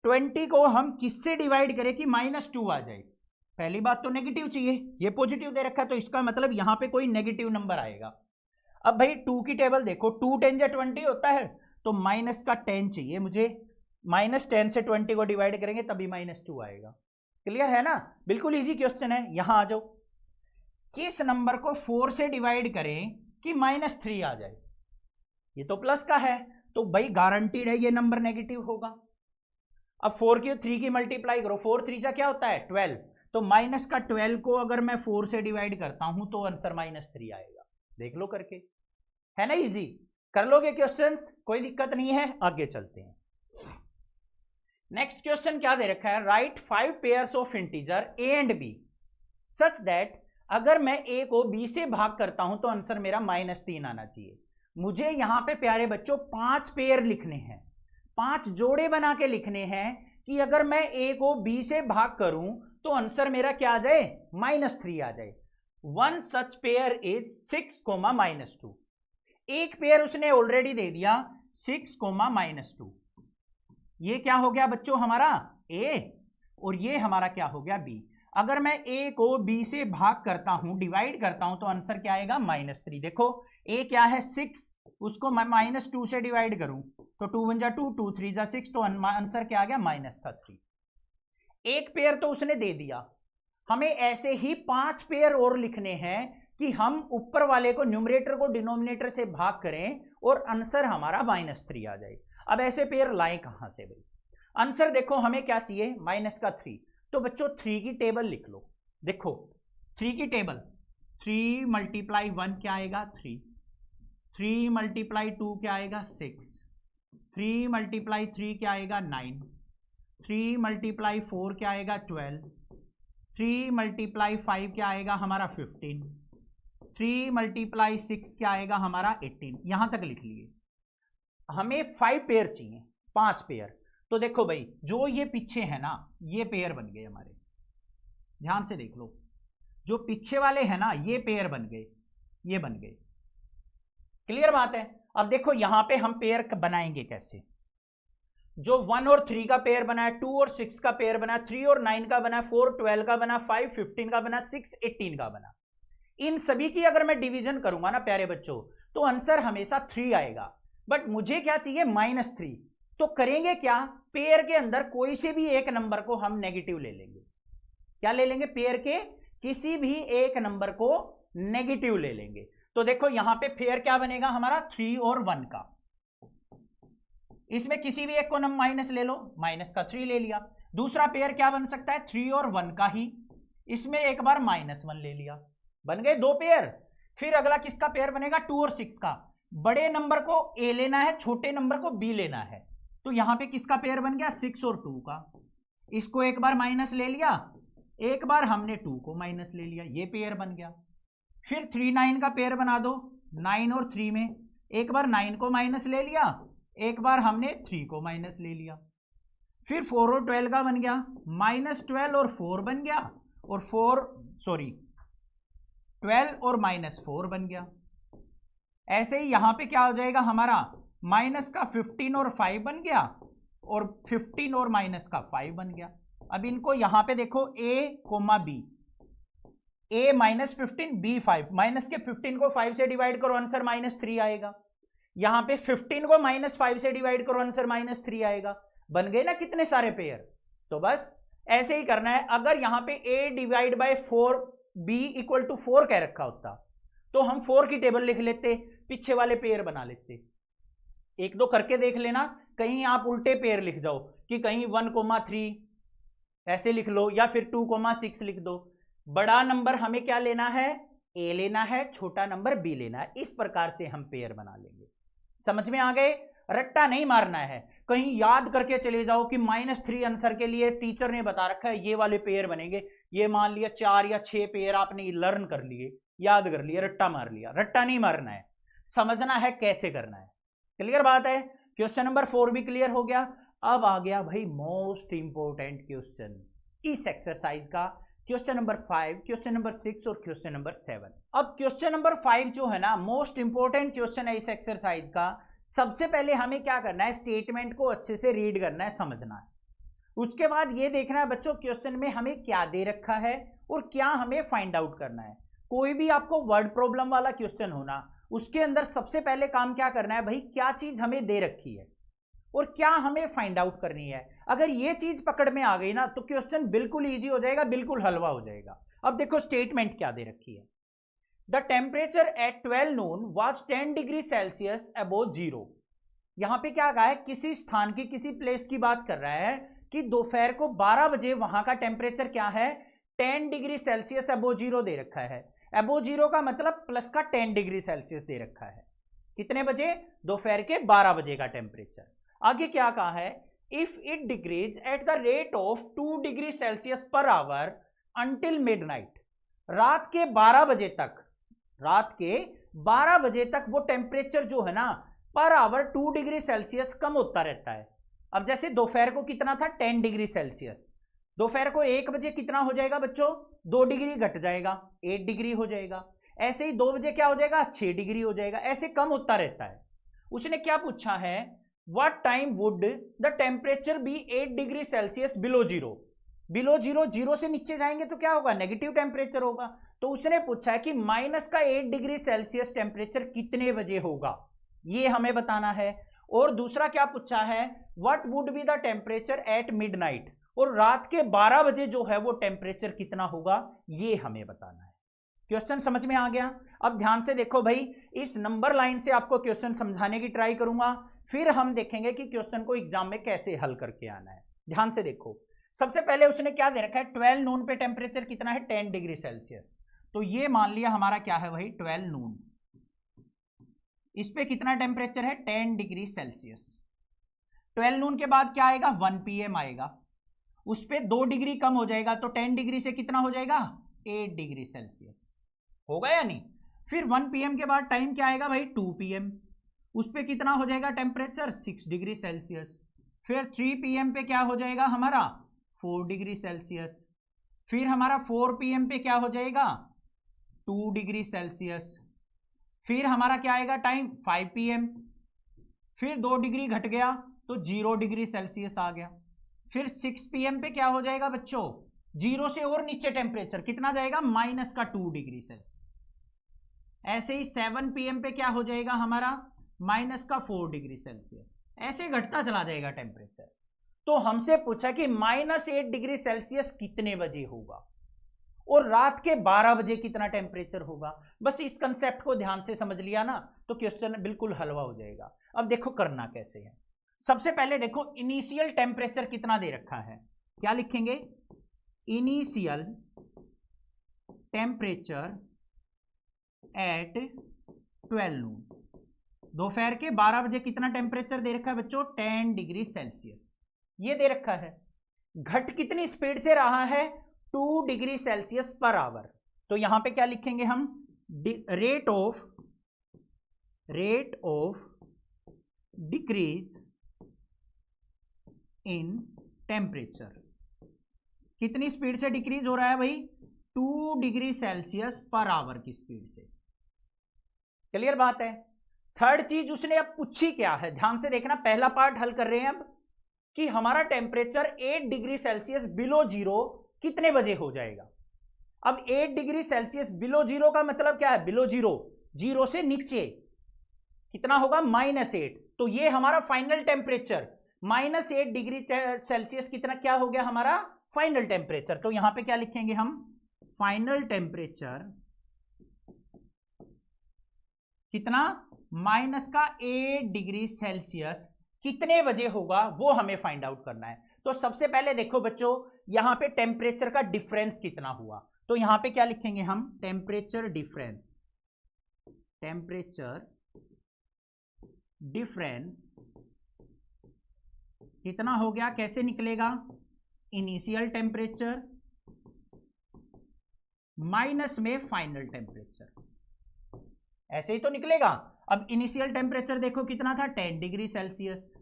A: 20 को हम किससे डिवाइड करें कि -2 आ जाए। पहली बात तो नेगेटिव चाहिए, ये पॉजिटिव दे रखा है, तो इसका मतलब यहां पे कोई नेगेटिव नंबर आएगा। अब भाई 2 की टेबल देखो, 2 10 या 20 होता है, तो माइनस का 10 चाहिए मुझे, -10 से 20 को डिवाइड करेंगे तभी -2 आएगा। क्लियर है ना? बिल्कुल इजी क्वेश्चन है। यहां आ जाओ, किस नंबर को 4 से डिवाइड करें कि -3 आ जाए। ये तो प्लस का है, तो भाई गारंटीड है ये नंबर नेगेटिव होगा। अब 4 की 3 की मल्टीप्लाई करो, 4 3 जा क्या होता है 12, तो माइनस का 12 को अगर मैं 4 से डिवाइड करता हूं तो आंसर -3 आएगा। देख लो करके, है ना इजी, कर लोगे क्वेश्चंस, कोई दिक्कत नहीं है। आगे चलते हैं। नेक्स्ट क्वेश्चन क्या दे रखा है, right 5 pairs of integer a and b such that, अगर मैं ए को बी से भाग करता हूं तो आंसर मेरा -3 आना चाहिए। मुझे यहां पे प्यारे बच्चों 5 पेयर लिखने हैं, 5 जोड़े बना के लिखने हैं कि अगर मैं ए को बी से भाग करूं तो आंसर मेरा क्या आ जाए, -3 आ जाए। 1 सच पेयर इज 6, -2। एक पेयर उसने ऑलरेडी दे दिया 6, -2। ये क्या हो गया बच्चों हमारा ए, और ये हमारा क्या हो गया बी। अगर मैं ए को बी से भाग करता हूं, डिवाइड करता हूं, तो आंसर क्या आएगा, -3। देखो ए क्या है 6, उसको मैं -2 से डिवाइड करूं तो 2 1 जा 2, 2 3 जा 6, तो आंसर क्या आ गया, -3। एक पेयर तो उसने दे दिया, हमें ऐसे ही 5 पेयर और लिखने हैं कि हम ऊपर वाले को, न्यूमरेटर को डिनोमिनेटर से भाग करें और आंसर हमारा -3 आ जाए। अब ऐसे पेयर लाएं कहां से भाई। आंसर देखो हमें क्या चाहिए, -3। तो बच्चों 3 की टेबल लिख लो। देखो 3 की टेबल, 3 × 1 क्या आएगा 3, 3 × 2 क्या आएगा 6, 3 × 3 क्या आएगा 9, 3 × 4 क्या आएगा 12, 3 × 5 क्या आएगा हमारा 15, 3 × 6 क्या आएगा हमारा 18। यहां तक लिख लिए। हमें 5 पेयर चाहिए, 5 पेयर। तो देखो भाई जो ये पीछे है ना, ये पेयर बन गए हमारे, ध्यान से देख लो, जो पीछे वाले हैं ना ये पेयर बन गए, ये बन गए। क्लियर बात है? अब देखो यहां पे हम पेयर बनाएंगे कैसे। जो 1 और 3 का पेयर बना है, 2 और 6 का पेयर बना, 3 और 9 का बना, 4 12 का बना, 5 15 का बना, 6 18 का बना, इन सभी की अगर मैं डिवीजन करूंगा ना प्यारे बच्चों तो आंसर हमेशा 3 आएगा। बट मुझे क्या चाहिए, -3। तो करेंगे क्या, पेयर के अंदर कोई से भी एक नंबर को हम नेगेटिव ले लेंगे। क्या ले लेंगे, पेयर के किसी भी एक नंबर को नेगेटिव ले लेंगे। तो देखो यहां पे पेयर क्या बनेगा हमारा, 3 और 1 का। इसमें किसी भी एक को माइनस ले लो, -3 ले लिया। दूसरा पेयर क्या बन सकता है, 3 और 1 का ही, इसमें एक बार -1 ले लिया, बन गए 2 पेयर। फिर अगला किसका पेयर बनेगा, 2 और 6 का। बड़े नंबर को ए लेना है, छोटे नंबर को बी लेना है, तो यहां पे किसका पेयर बन गया, 6 और 2 का। इसको एक बार माइनस ले लिया, एक बार हमने 2 को माइनस ले लिया, ये पेयर बन गया। फिर 3 9 का पेयर बना दो, 9 और 3 में एक बार 9 को माइनस ले लिया, एक बार हमने 3 को माइनस ले लिया। फिर 4 और 12 का बन गया, -12 और 4 बन गया, और 12 और -4 बन गया। ऐसे ही यहां पे क्या हो जाएगा हमारा, माइनस का 15 और 5 बन गया, और 15 और माइनस का 5 बन गया। अब इनको यहां पे देखो a, b, a -15 b 5, minus के 15 को 5 से डिवाइड करो, आंसर -3 आएगा। यहां पे 15 को -5 से डिवाइड करो, आंसर -3 आएगा। बन गए ना कितने सारे पेयर। तो बस ऐसे ही करना है। अगर यहां पे a divide by 4 b equal to 4 कह रखा होता तो हम 4 की टेबल लिख लेते, पीछे वाले पेयर बना लेते। एक दो करके देख लेना, कहीं आप उल्टे पेयर लिख जाओ कि कहीं 1,3 ऐसे लिख लो, या फिर 2,6 लिख दो। बड़ा नंबर हमें क्या लेना है, a लेना है, छोटा नंबर b लेना है। इस प्रकार से हम पेयर बना लेंगे। समझ में आ गए। रट्टा नहीं मारना है, कहीं याद करके चले जाओ कि -3 आंसर के लिए टीचर ने बता रखा है ये वाले पेयर बनेंगे। ये मान लिया 4 या 6 पेयर आपने लर्न कर लिए, याद कर लिया, रट्टा मार लिया। रट्टा नहीं मारना है, समझना है कैसे करना है। क्लियर बात है। क्वेश्चन नंबर 4 भी क्लियर हो गया। अब आ गया भाई मोस्ट इंपोर्टेंट क्वेश्चन इस एक्सरसाइज का, क्वेश्चन नंबर 5, क्वेश्चन नंबर 6 और क्वेश्चन नंबर 7। अब क्वेश्चन नंबर 5 जो है ना, मोस्ट इंपोर्टेंट क्वेश्चन है इस एक्सरसाइज का। सबसे पहले हमें क्या करना है, स्टेटमेंट को अच्छे से रीड करना है, समझना है। उसके बाद ये देखना है बच्चों क्वेश्चन में हमें क्या दे रखा है और क्या हमें फाइंड आउट करना है। कोई भी आपको वर्ड प्रॉब्लम वाला क्वेश्चन होना, उसके अंदर सबसे पहले काम क्या करना है भाई, क्या चीज हमें दे रखी है और क्या हमें फाइंड आउट करनी है। अगर ये चीज पकड़ में आ गई ना तो क्वेश्चन बिल्कुल इजी हो जाएगा, बिल्कुल हलवा हो जाएगा। अब देखो स्टेटमेंट क्या दे रखी है। The temperature at 12 noon was 10 degree Celsius above zero. यहां पे क्या कहा है, किसी स्थान की, किसी प्लेस की बात कर रहा है कि दोपहर को 12 बजे वहां का टेम्परेचर क्या है, 10 डिग्री सेल्सियस अबोव जीरो दे रखा है। अबोव जीरो का मतलब प्लस का 10 डिग्री सेल्सियस दे रखा है। कितने बजे, दोपहर के 12 बजे का टेम्परेचर। आगे क्या कहा है, if it decrease at the rate of 2 degree Celsius per hour until midnight. रात के 12 बजे तक, रात के 12 बजे तक वो टेम्परेचर जो है ना पर आवर 2 डिग्री सेल्सियस कम होता रहता है। अब जैसे दोपहर को कितना था, 10 डिग्री सेल्सियस, दोपहर को 1 बजे कितना हो जाएगा बच्चों, 2 डिग्री घट जाएगा, 8 डिग्री हो जाएगा। ऐसे ही 2 बजे क्या हो जाएगा, 6 डिग्री हो जाएगा। ऐसे कम होता रहता है। उसने क्या पूछा है, what time would the temperature be 8 degree Celsius below zero. Below zero, zero से नीचे जाएंगे तो क्या होगा, नेगेटिव टेम्परेचर होगा। तो उसने पूछा है कि माइनस का 8 डिग्री सेल्सियस टेम्परेचर कितने बजे होगा, ये हमें बताना है। और दूसरा क्या पूछा है, what would be the temperature at midnight, और रात के 12 बजे जो है वो टेम्परेचर कितना होगा, ये हमें बताना है। क्वेश्चन समझ में आ गया। अब ध्यान से देखो भाई, इस नंबर लाइन से आपको क्वेश्चन समझाने की ट्राई करूंगा, फिर हम देखेंगे कि क्वेश्चन को एग्जाम में कैसे हल करके आना है। ध्यान से देखो, सबसे पहले उसने क्या दे रखा है, 12 नून पे टेम्परेचर कितना है, 10 डिग्री सेल्सियस। तो ये मान लिया हमारा क्या है भाई, 12 नून, इस पे कितना टेम्परेचर है, 10 डिग्री सेल्सियस। 12 नून के बाद क्या आएगा, 1 PM आएगा, उस पे 2 डिग्री कम हो जाएगा, तो 10 डिग्री से कितना हो जाएगा, 8 डिग्री सेल्सियस होगा या नहीं। फिर 1 PM के बाद टाइम क्या आएगा भाई, 2 PM, उस पे कितना हो जाएगा टेम्परेचर, 6 डिग्री सेल्सियस। फिर 3 PM पे क्या हो जाएगा हमारा, 4 डिग्री सेल्सियस। फिर हमारा 4 PM पे क्या हो जाएगा, 2 डिग्री सेल्सियस। फिर हमारा क्या आएगा टाइम, 5 PM, फिर 2 डिग्री घट गया तो 0 डिग्री सेल्सियस आ गया। फिर 6 PM पे क्या हो जाएगा बच्चों, जीरो से और नीचे टेम्परेचर कितना जाएगा, माइनस का 2 डिग्री सेल्सियस। ऐसे ही 7 PM पे क्या हो जाएगा हमारा, माइनस का 4 डिग्री सेल्सियस। ऐसे घटता चला जाएगा टेम्परेचर। तो हमसे पूछा कि -8 डिग्री सेल्सियस कितने बजे होगा और रात के 12 बजे कितना टेम्परेचर होगा। बस इस कंसेप्ट को ध्यान से समझ लिया ना तो क्वेश्चन बिल्कुल हलवा हो जाएगा। अब देखो करना कैसे है। सबसे पहले देखो इनिशियल टेम्परेचर कितना दे रखा है, क्या लिखेंगे, इनिशियल टेम्परेचर एट 12 नून। दोपहर के 12 बजे कितना टेम्परेचर दे रखा है बच्चों, 10 डिग्री सेल्सियस ये दे रखा है। घट कितनी स्पीड से रहा है, 2 डिग्री सेल्सियस पर आवर। तो यहां पे क्या लिखेंगे हम, rate of decrease in temperature कितनी स्पीड से डिक्रीज हो रहा है भाई? 2 डिग्री सेल्सियस पर आवर की स्पीड से। क्लियर बात है। थर्ड चीज उसने अब पूछी क्या है, ध्यान से देखना, पहला पार्ट हल कर रहे हैं अब कि हमारा temperature 8 degree Celsius below zero कितने बजे हो जाएगा। अब 8 डिग्री सेल्सियस बिलो जीरो का मतलब क्या है? बिलो जीरो, जीरो से नीचे कितना होगा? -8। तो ये हमारा फाइनल टेम्परेचर -8 डिग्री सेल्सियस कितना क्या हो गया हमारा फाइनल टेम्परेचर। तो यहां पे क्या लिखेंगे हम? फाइनल टेम्परेचर कितना? -8 डिग्री सेल्सियस कितने बजे होगा वो हमें फाइंड आउट करना है। तो सबसे पहले देखो बच्चों, यहां पे टेम्परेचर का डिफरेंस कितना हुआ। तो यहां पे क्या लिखेंगे हम? Temperature difference. टेम्परेचर डिफरेंस कितना हो गया? कैसे निकलेगा? इनिशियल टेम्परेचर माइनस में फाइनल टेम्परेचर, ऐसे ही तो निकलेगा। अब इनिशियल टेम्परेचर देखो कितना था? 10 डिग्री सेल्सियस,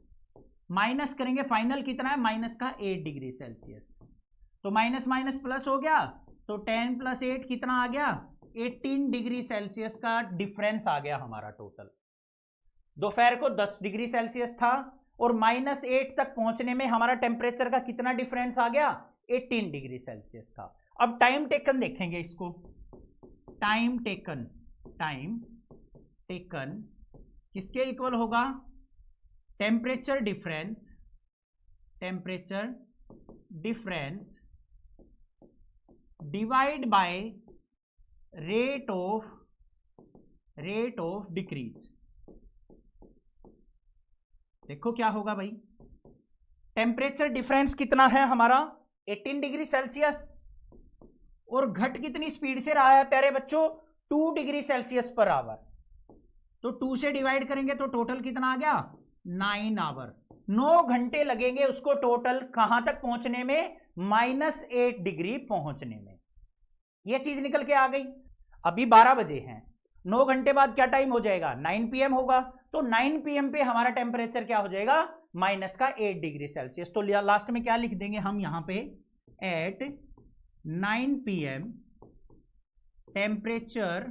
A: माइनस करेंगे फाइनल कितना है? माइनस का 8 डिग्री सेल्सियस। तो माइनस माइनस प्लस हो गया, तो 10 + 8 कितना आ गया? 18 डिग्री सेल्सियस का डिफरेंस आ गया हमारा टोटल। दोपहर को 10 डिग्री सेल्सियस था और -8 तक पहुंचने में हमारा टेम्परेचर का कितना डिफरेंस आ गया? 18 डिग्री सेल्सियस का। अब टाइम टेकन देखेंगे इसको। टाइम टेकन किसके इक्वल होगा? Temperature difference divide by rate of decrease. देखो क्या होगा भाई? टेम्परेचर डिफरेंस कितना है हमारा? 18 डिग्री सेल्सियस, और घट कितनी स्पीड से रहा है प्यारे बच्चों? 2 डिग्री सेल्सियस पर आवर। तो 2 से डिवाइड करेंगे तो टोटल कितना आ गया? 9 आवर। 9 घंटे लगेंगे उसको टोटल कहां तक पहुंचने में? -8 डिग्री पहुंचने में। यह चीज निकल के आ गई। अभी 12 बजे हैं, 9 घंटे बाद क्या टाइम हो जाएगा? 9 PM होगा। तो 9 PM पे हमारा टेम्परेचर क्या हो जाएगा? -8 डिग्री सेल्सियस। तो लास्ट में क्या लिख देंगे हम यहां पे? At 9 PM temperature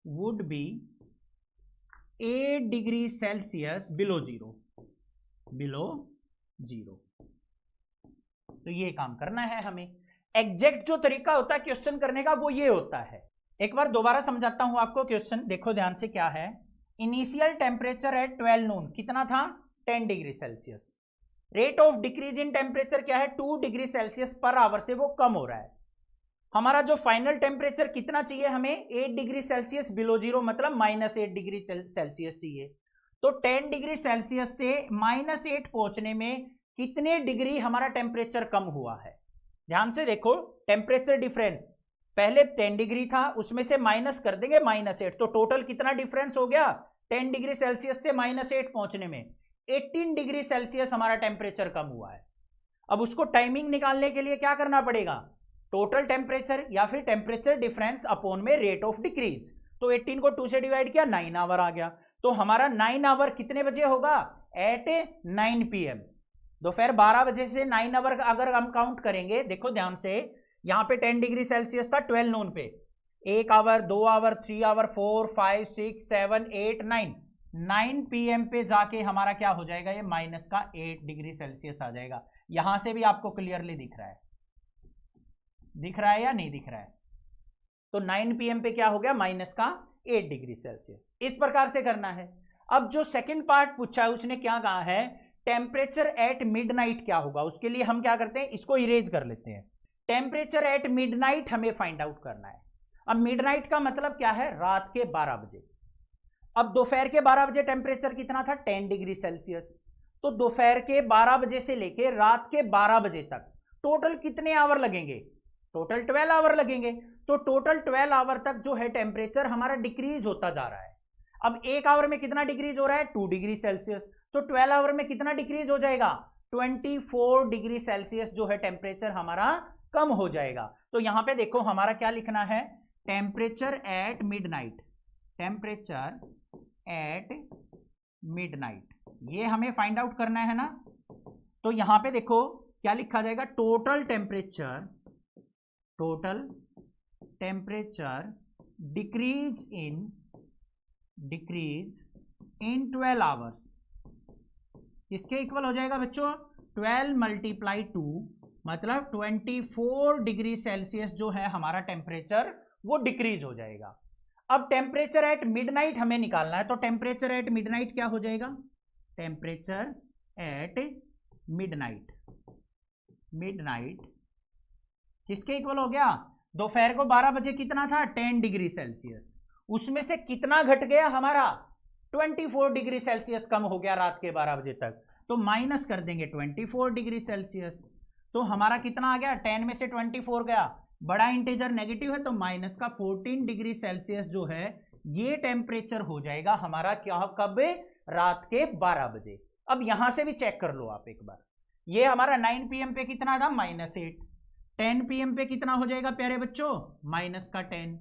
A: would be 8 degree Celsius below zero. तो ये काम करना है हमें। एग्जैक्ट जो तरीका होता है क्वेश्चन करने का वो ये होता है। एक बार दोबारा समझाता हूं आपको क्वेश्चन, देखो ध्यान से क्या है। इनिशियल टेम्परेचर एट 12 नून कितना था? 10 degree Celsius. Rate of decrease in temperature क्या है? 2 डिग्री सेल्सियस पर आवर से वो कम हो रहा है। हमारा जो फाइनल टेम्परेचर कितना चाहिए हमें? 8 डिग्री सेल्सियस बिलो जीरो, मतलब -8 डिग्री सेल्सियस चाहिए। तो 10 डिग्री सेल्सियस से -8 पहुंचने में कितने डिग्री हमारा टेम्परेचर कम हुआ है? ध्यान से देखो, टेम्परेचर डिफरेंस पहले 10 डिग्री था, उसमें से माइनस कर देंगे -8, तो टोटल कितना डिफरेंस हो गया? 10 डिग्री सेल्सियस से -8 पहुंचने में 18 डिग्री सेल्सियस हमारा टेम्परेचर कम हुआ है। अब उसको टाइमिंग निकालने के लिए क्या करना पड़ेगा? टोटल टेम्परेचर या फिर टेम्परेचर डिफरेंस अपॉन में रेट ऑफ डिक्रीज। तो 18 को 2 से डिवाइड किया, 9 आवर आ गया। तो हमारा 9 आवर कितने बजे होगा? At 9 PM। दोपहर 12 बजे से 9 आवर अगर हम काउंट करेंगे, देखो ध्यान से, यहां पे 10 डिग्री सेल्सियस था 12 नून पे, 1 आवर, 2 आवर, 3 आवर, 4, 5, 6, 7, 8, 9 PM पे जाके हमारा क्या हो जाएगा? ये -8 डिग्री सेल्सियस आ जाएगा। यहां से भी आपको क्लियरली दिख रहा है या नहीं दिख रहा है? तो 9 PM पे क्या हो गया? -8 डिग्री सेल्सियस। इस प्रकार से करना है। अब जो सेकंड पार्ट पूछा है उसने क्या कहा है? टेम्परेचर एट मिडनाइट क्या होगा? उसके लिए हम क्या करते हैं, इसको इरेज कर लेते हैं। टेम्परेचर एट मिडनाइट हमें फाइंड आउट करना है। अब मिडनाइट का मतलब क्या है? रात के 12 बजे। अब दोपहर के 12 बजे टेम्परेचर कितना था? 10 डिग्री सेल्सियस। तो दोपहर के 12 बजे से लेकर रात के 12 बजे तक टोटल कितने आवर लगेंगे? टोटल 12 आवर लगेंगे। तो टोटल 12 आवर तक जो है टेम्परेचर हमारा डिक्रीज होता जा रहा है। अब 1 आवर में कितना डिक्रीज हो रहा है? 2 डिग्री सेल्सियस। तो 12 आवर में कितना डिक्रीज हो जाएगा? 24 डिग्री सेल्सियस जो है टेम्परेचर हमारा कम हो जाएगा। तो यहां पे देखो हमारा क्या लिखना है? Temperature at midnight. Temperature at midnight ये हमें फाइंड आउट करना है ना। तो यहां पे देखो क्या लिखा जाएगा, total temperature decrease in 12 hours, इसके इक्वल हो जाएगा बच्चों 12 मल्टीप्लाई 2, मतलब 24 डिग्री सेल्सियस जो है हमारा टेम्परेचर वो डिक्रीज हो जाएगा। अब टेम्परेचर एट मिडनाइट हमें निकालना है, तो टेम्परेचर एट मिडनाइट क्या हो जाएगा, टेम्परेचर एट मिडनाइट किसके इक्वल हो गया, दोपहर को 12 बजे कितना था 10 डिग्री सेल्सियस, उसमें से कितना घट गया हमारा 24 डिग्री सेल्सियस कम हो गया रात के 12 बजे तक, तो माइनस कर देंगे 24 डिग्री सेल्सियस, तो हमारा कितना आ गया 10 में से 24 गया, बड़ा इंटीजर नेगेटिव है तो माइनस का 14 डिग्री सेल्सियस जो है ये टेम्परेचर हो जाएगा हमारा क्या, कब, रात के 12 बजे। अब यहां से भी चेक कर लो आप एक बार, ये हमारा 9 PM पे कितना था -8, 10 PM पे कितना हो जाएगा प्यारे बच्चों -10,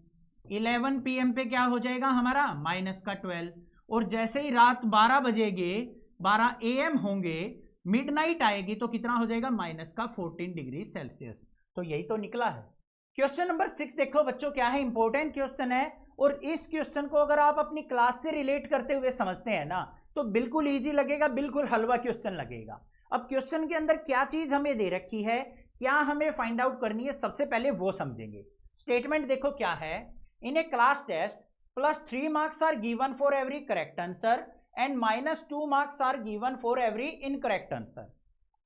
A: 11 PM पे क्या हो जाएगा हमारा -12, और जैसे ही रात 12 बजेगे 12 AM होंगे, मिडनाइट आएगी तो कितना हो जाएगा -14 डिग्री सेल्सियस। तो यही तो निकला है। क्वेश्चन नंबर 6 देखो बच्चों क्या है, इंपॉर्टेंट क्वेश्चन है, और इस क्वेश्चन को अगर आप अपनी क्लास से रिलेट करते हुए समझते हैं ना तो बिल्कुल इजी लगेगा, बिल्कुल हलवा क्वेश्चन लगेगा। अब क्वेश्चन के अंदर क्या चीज हमें दे रखी है, क्या हमें फाइंड आउट करनी है, सबसे पहले वो समझेंगे। स्टेटमेंट देखो क्या है, in a class test +3 marks are given for every correct answer and -2 marks are given for every incorrect answer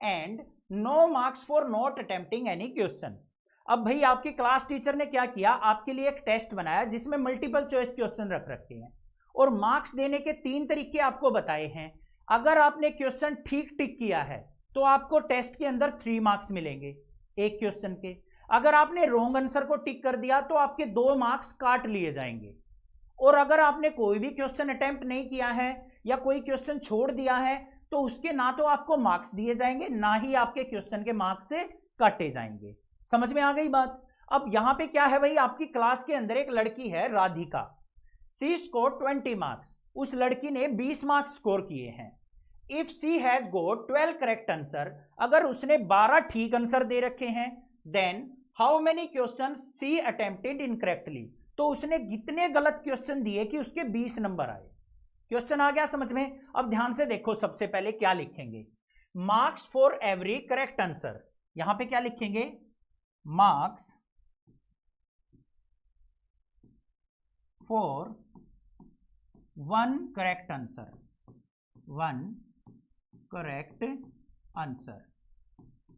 A: and no marks for not attempting any question. अब भाई आपकी क्लास टीचर ने क्या किया, आपके लिए एक टेस्ट बनाया जिसमें मल्टीपल चॉइस क्वेश्चन रख रखे हैं और मार्क्स देने के 3 तरीके आपको बताए हैं। अगर आपने क्वेश्चन ठीक टिक किया है तो आपको टेस्ट के अंदर 3 मार्क्स मिलेंगे एक क्वेश्चन के, अगर आपने रॉन्ग आंसर को टिक कर दिया तो आपके 2 मार्क्स काट लिए जाएंगे, और अगर आपने कोई भी क्वेश्चन अटेम्प्ट नहीं किया है या कोई क्वेश्चन छोड़ दिया है तो उसके ना तो आपको मार्क्स दिए जाएंगे ना ही आपके क्वेश्चन के मार्क्स से काटे जाएंगे। समझ में आ गई बात। अब यहां पे क्या है भाई, आपकी क्लास के अंदर एक लड़की है राधिका, सी स्कोर 20 मार्क्स, उस लड़की ने 20 मार्क्स स्कोर किए हैं। If C has got 12 correct answer, अगर उसने 12 ठीक आंसर दे रखे हैं, then how many question C attempted incorrectly, तो उसने कितने गलत क्वेश्चन दिए कि उसके 20 नंबर आए। क्वेश्चन आ गया समझ में। अब ध्यान से देखो, सबसे पहले क्या लिखेंगे, marks for every correct answer, यहां पे क्या लिखेंगे, marks for 1 correct answer, 1 correct answer,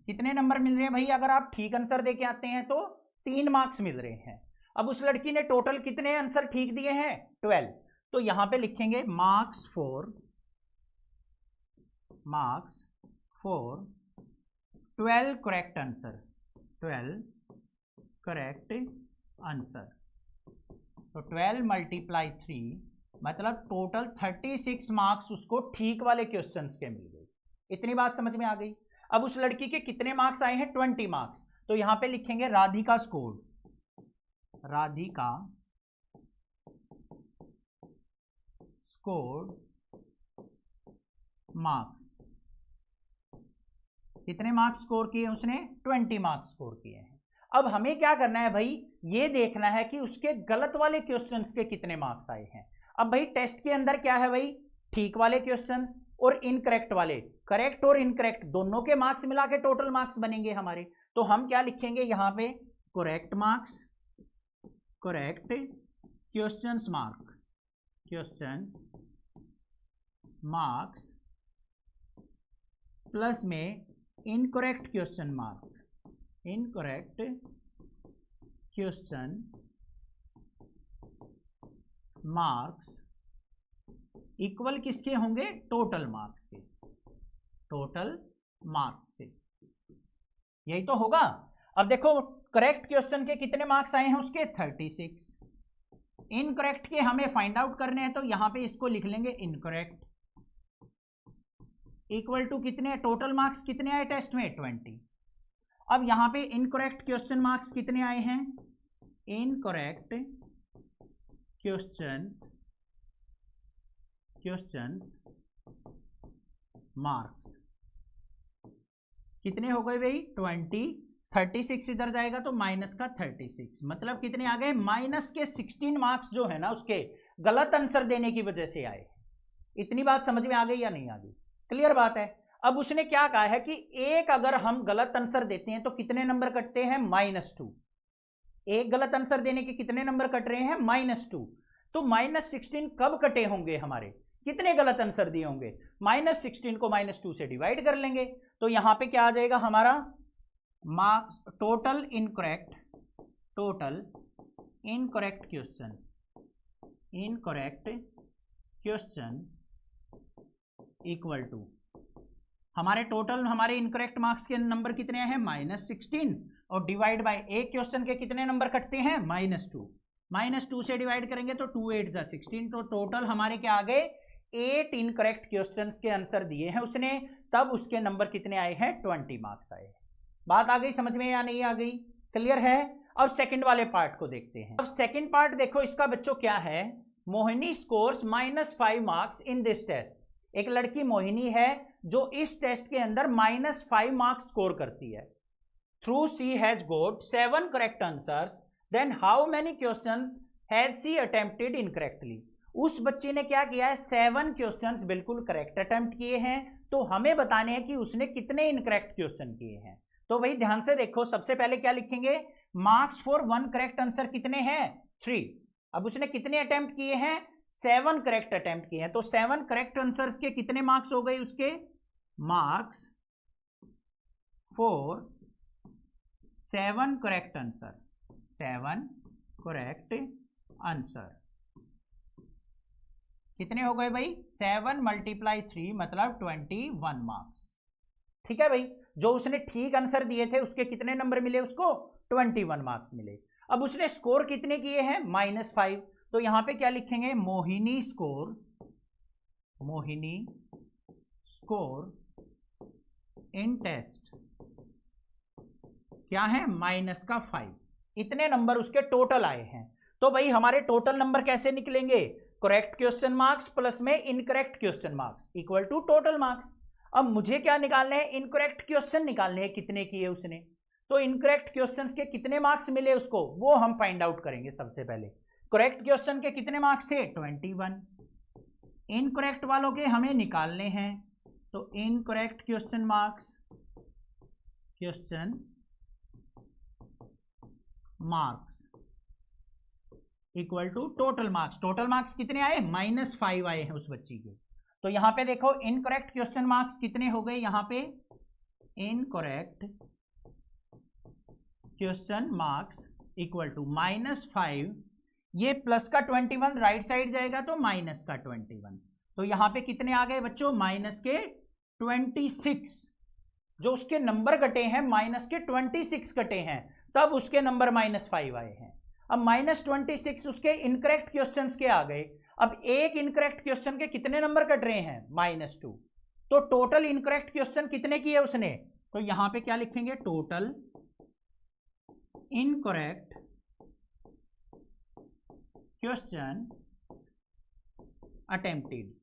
A: कितने नंबर मिल रहे हैं भाई, अगर आप ठीक आंसर देके आते हैं तो 3 मार्क्स मिल रहे हैं। अब उस लड़की ने टोटल कितने आंसर ठीक दिए हैं 12, तो यहां पे लिखेंगे marks for 12 correct answer, 12 correct answer, तो 12 मल्टीप्लाई 3 मतलब टोटल 36 मार्क्स उसको ठीक वाले क्वेश्चंस के मिल गए। इतनी बात समझ में आ गई। अब उस लड़की के कितने मार्क्स आए हैं 20 मार्क्स, तो यहां पे लिखेंगे Radhika score, Radhika score marks, कितने मार्क्स स्कोर किए उसने 20 मार्क्स स्कोर किए हैं। अब हमें क्या करना है भाई, ये देखना है कि उसके गलत वाले क्वेश्चंस के कितने मार्क्स आए हैं। अब भाई टेस्ट के अंदर क्या है भाई, ठीक वाले क्वेश्चंस और इनकरेक्ट वाले, करेक्ट और इनकरेक्ट दोनों के मार्क्स मिला के टोटल मार्क्स बनेंगे हमारे। तो हम क्या लिखेंगे यहां पे, correct marks, correct questions mark, questions marks plus में incorrect question mark, incorrect question marks equal किसके होंगे, टोटल मार्क्स के, टोटल मार्क्स से, यही तो होगा। अब देखो करेक्ट क्वेश्चन के कितने मार्क्स आए हैं उसके 36, इनकरेक्ट के हमें फाइंड आउट करने हैं, तो यहां पे इसको लिख लेंगे इनकरेक्ट इक्वल टू कितने, टोटल मार्क्स कितने आए टेस्ट में 20। अब यहां पे इनकरेक्ट क्वेश्चन मार्क्स कितने आए हैं, इनकरेक्ट क्वेश्चंस मार्क्स। कितने हो गए भाई 20, 36 इधर जाएगा तो माइनस का 36, मतलब कितने आ गए माइनस के 16 मार्क्स जो है ना उसके गलत आंसर देने की वजह से आए। इतनी बात समझ में आ गई या नहीं आ गई? क्लियर बात है। अब उसने क्या कहा है कि एक अगर हम गलत आंसर देते हैं तो कितने नंबर कटते हैं -2। एक गलत आंसर देने के कितने नंबर कट रहे हैं -2। तो -16 कब कटे होंगे हमारे, कितने गलत आंसर दिए होंगे? -16 को -2 से डिवाइड कर लेंगे तो यहां पे क्या आ जाएगा हमारा marks total incorrect question equal to हमारे टोटल हमारे इनकरेक्ट मार्क्स के नंबर कितने हैं -16 और डिवाइड बाय एक क्वेश्चन के कितने नंबर कटते हैं -2। -2 से डिवाइड करेंगे तो 2 8 जा 16, तो टोटल हमारे क्या आ गए 8 इनकरेक्ट क्वेश्चंस के आंसर दिए हैं उसने, तब उसके नंबर कितने आए हैं 20 मार्क्स आए। बात आ गई समझ में या नहीं आ गई? क्लियर है। अब सेकंड वाले पार्ट को देखते हैं। अब सेकंड पार्ट देखो इसका बच्चों क्या है, Mohini scores -5 marks in this test. एक लड़की मोहिनी है जो इस टेस्ट के अंदर -5 मार्क्स स्कोर करती है। Through she has got 7 correct answers, then how many questions has she attempted incorrectly. उस बच्चे ने क्या किया है 7 क्वेश्चंस बिल्कुल करेक्ट अटेम्प्ट किए हैं, तो हमें बताने हैं कि उसने कितने इनकरेक्ट क्वेश्चन किए हैं। तो भाई ध्यान से देखो, सबसे पहले क्या लिखेंगे, मार्क्स फॉर 1 करेक्ट आंसर कितने हैं 3। अब उसने कितने अटेम्प्ट किए हैं 7 करेक्ट अटेम्प्ट किए हैं, तो 7 करेक्ट आंसर्स के कितने मार्क्स हो गए उसके, marks for 7 correct answer, 7 correct answer कितने हो गए भाई 7 × 3 मतलब 21 मार्क्स। ठीक है भाई, जो उसने ठीक आंसर दिए थे उसके कितने नंबर मिले उसको 21 मार्क्स मिले। अब उसने स्कोर कितने किए हैं -5, तो यहां पे क्या लिखेंगे मोहिनी स्कोर इन टेस्ट क्या है -5। इतने नंबर उसके टोटल आए हैं। तो भाई हमारे टोटल नंबर कैसे निकलेंगे, करेक्ट क्वेश्चन मार्क्स प्लस में incorrect question marks equal to total marks. अब मुझे क्या निकालने हैं, इनकरेक्ट क्वेश्चन निकालने हैं कितने किए उसने, तो इनकरेक्ट क्वेश्चंस के कितने मार्क्स मिले उसको वो हम फाइंड आउट करेंगे। सबसे पहले करेक्ट क्वेश्चन के कितने मार्क्स थे 21, इनकरेक्ट वालों के हमें निकालने हैं, तो incorrect question marks equal to total marks. Total marks कितने आए -5 आए हैं उस बच्ची के। तो यहां पे देखो इनकरेक्ट क्वेश्चन मार्क्स कितने हो गए, यहां पे incorrect question marks equal to -5, ये प्लस का 21 राइट साइड जाएगा तो माइनस का 21, तो यहां पे कितने आ गए बच्चों माइनस के 26। जो उसके नंबर कटे हैं माइनस के 26 कटे हैं, तब उसके नंबर -5 आए हैं। अब -26 उसके इनकरेक्ट क्वेश्चंस के आ गए। अब एक इनकरेक्ट क्वेश्चन के कितने नंबर कट रहे हैं -2, तो टोटल इनकरेक्ट क्वेश्चन कितने किए उसने, तो यहां पे क्या लिखेंगे टोटल इनकरेक्ट क्वेश्चन अटेम्प्टेड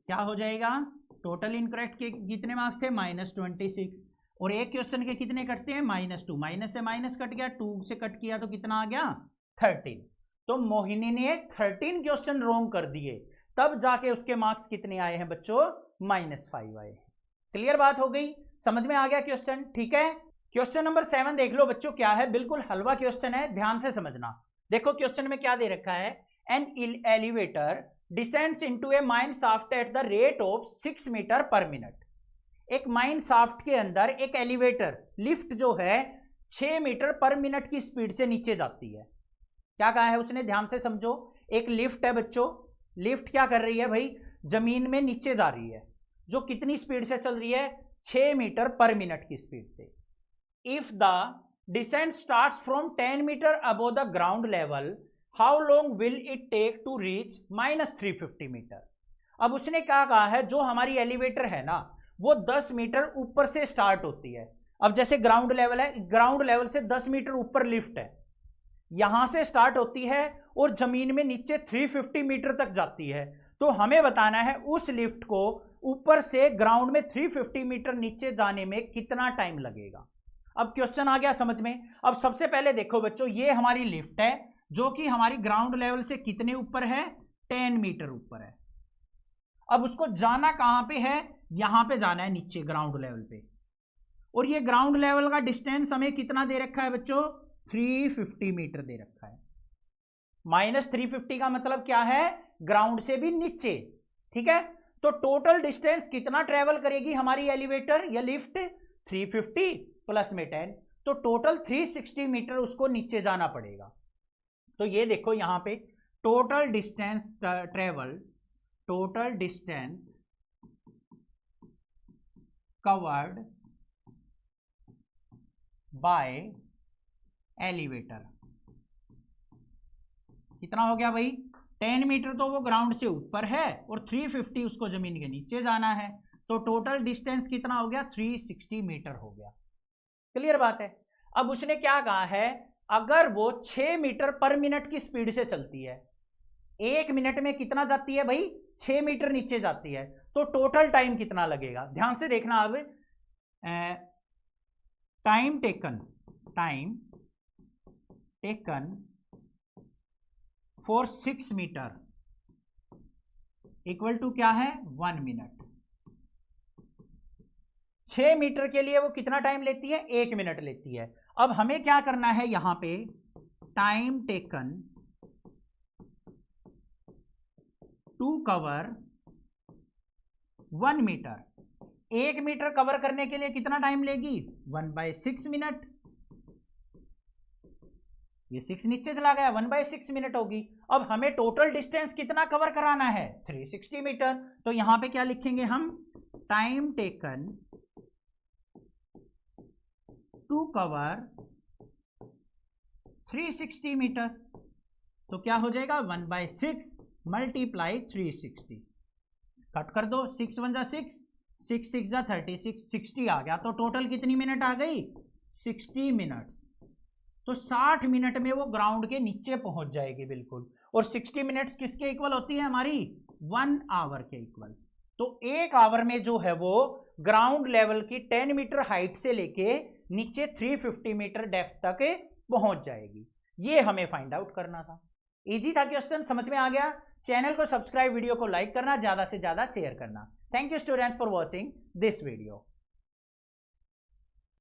A: क्या हो जाएगा, टोटल इनकरेक्ट के कितने मार्क्स थे -26 और एक क्वेश्चन के कितने कटते हैं -2, माइनस से माइनस कट गया, 2 से कट किया तो कितना आ गया 13। तो मोहिनी ने 13 क्वेश्चन रॉन्ग कर दिए, तब जाके उसके मार्क्स कितने आए हैं बच्चों -5 आए हैं। क्लियर बात हो गई, समझ में आ गया क्वेश्चन। ठीक है, क्वेश्चन नंबर 7 देख लो बच्चों, क्या है, बिल्कुल हलवा क्वेश्चन है, ध्यान से समझना। देखो क्वेश्चन में क्या दे रखा है, an elevator descends into a mine shaft at the rate of 6 meter per minute. एक माइन शाफ्ट के अंदर एक एलिवेटर लिफ्ट जो है 6 मीटर पर मिनट की स्पीड से नीचे जाती है। क्या कहा है उसने, ध्यान से समझो। एक लिफ्ट है बच्चों, लिफ्ट क्या कर रही है भाई, जमीन में नीचे जा रही है, जो कितनी स्पीड से चल रही है 6 मीटर पर मिनट की स्पीड से। If the descent starts from 10 meter above the ground level, how long will it take to reach -350 meter. अब उसने क्या कहा है, जो हमारी एलिवेटर है ना वो 10 मीटर ऊपर से स्टार्ट होती है। अब जैसे ग्राउंड लेवल है, ग्राउंड लेवल से 10 मीटर ऊपर लिफ्ट है, यहां से स्टार्ट होती है और जमीन में नीचे 350 मीटर तक जाती है। तो हमें बताना है उस लिफ्ट को ऊपर से ग्राउंड में 350 मीटर नीचे जाने में कितना टाइम लगेगा। अब क्वेश्चन आ गया समझ में। अब सबसे पहले देखो बच्चों, ये हमारी लिफ्ट है जो कि हमारी ग्राउंड लेवल से कितने ऊपर है, 10 मीटर ऊपर है। अब उसको जाना कहां पे है, यहां पे जाना है नीचे ग्राउंड लेवल पे। और ये ग्राउंड लेवल का डिस्टेंस हमें कितना दे रखा है बच्चों, 350 मीटर दे रखा है। -350 का मतलब क्या है, ग्राउंड से भी नीचे, ठीक है। तो टोटल डिस्टेंस कितना ट्रेवल करेगी हमारी एलिवेटर या लिफ्ट, 350 प्लस में 10, तो टोटल 360 मीटर उसको नीचे जाना पड़ेगा। तो ये देखो यहां पे total distance travel, total distance covered by elevator कितना हो गया भाई, 10 मीटर तो वो ग्राउंड से ऊपर है और 350 उसको जमीन के नीचे जाना है, तो टोटल डिस्टेंस कितना हो गया, 360 मीटर हो गया। क्लियर बात है। अब उसने क्या कहा है, अगर वो 6 मीटर पर मिनट की स्पीड से चलती है, 1 मिनट में कितना जाती है भाई, 6 मीटर नीचे जाती है, तो टोटल टाइम कितना लगेगा। ध्यान से देखना। अब time taken for 6 meter equal to क्या है, 1 मिनट। 6 मीटर के लिए वो कितना टाइम लेती है, 1 मिनट लेती है। अब हमें क्या करना है यहां पे, time taken to cover 1 meter, 1 meter cover करने के लिए कितना टाइम लेगी, 1/6 मिनट। ये 6 नीचे चला गया, 1/6 मिनट होगी। अब हमें टोटल डिस्टेंस कितना कवर कराना है, 360 मीटर। तो यहां पे क्या लिखेंगे हम, time taken to cover 360 meter. तो क्या हो जाएगा, 1/6 मल्टीप्लाई 360, कट कर दो, 6 1 जा 6, 6 6 जा 36, 60 आ गया। तो टोटल कितनी मिनट आ गई, 60 मिनट्स। तो 60 मिनट में वो ग्राउंड के नीचे पहुंच जाएगी बिल्कुल। और 60 मिनट्स किसके इक्वल होती है हमारी, 1 आवर के इक्वल। तो 1 आवर में जो है वो ग्राउंड लेवल की 10 मीटर हाइट से लेके नीचे 350 मीटर डेप्थ तक पहुंच जाएगी। ये हमें फाइंड आउट करना था। इजी था क्वेश्चन, समझ में आ गया। चैनल को सब्सक्राइब, वीडियो को लाइक करना, ज्यादा से ज्यादा शेयर करना। Thank you students for watching this video.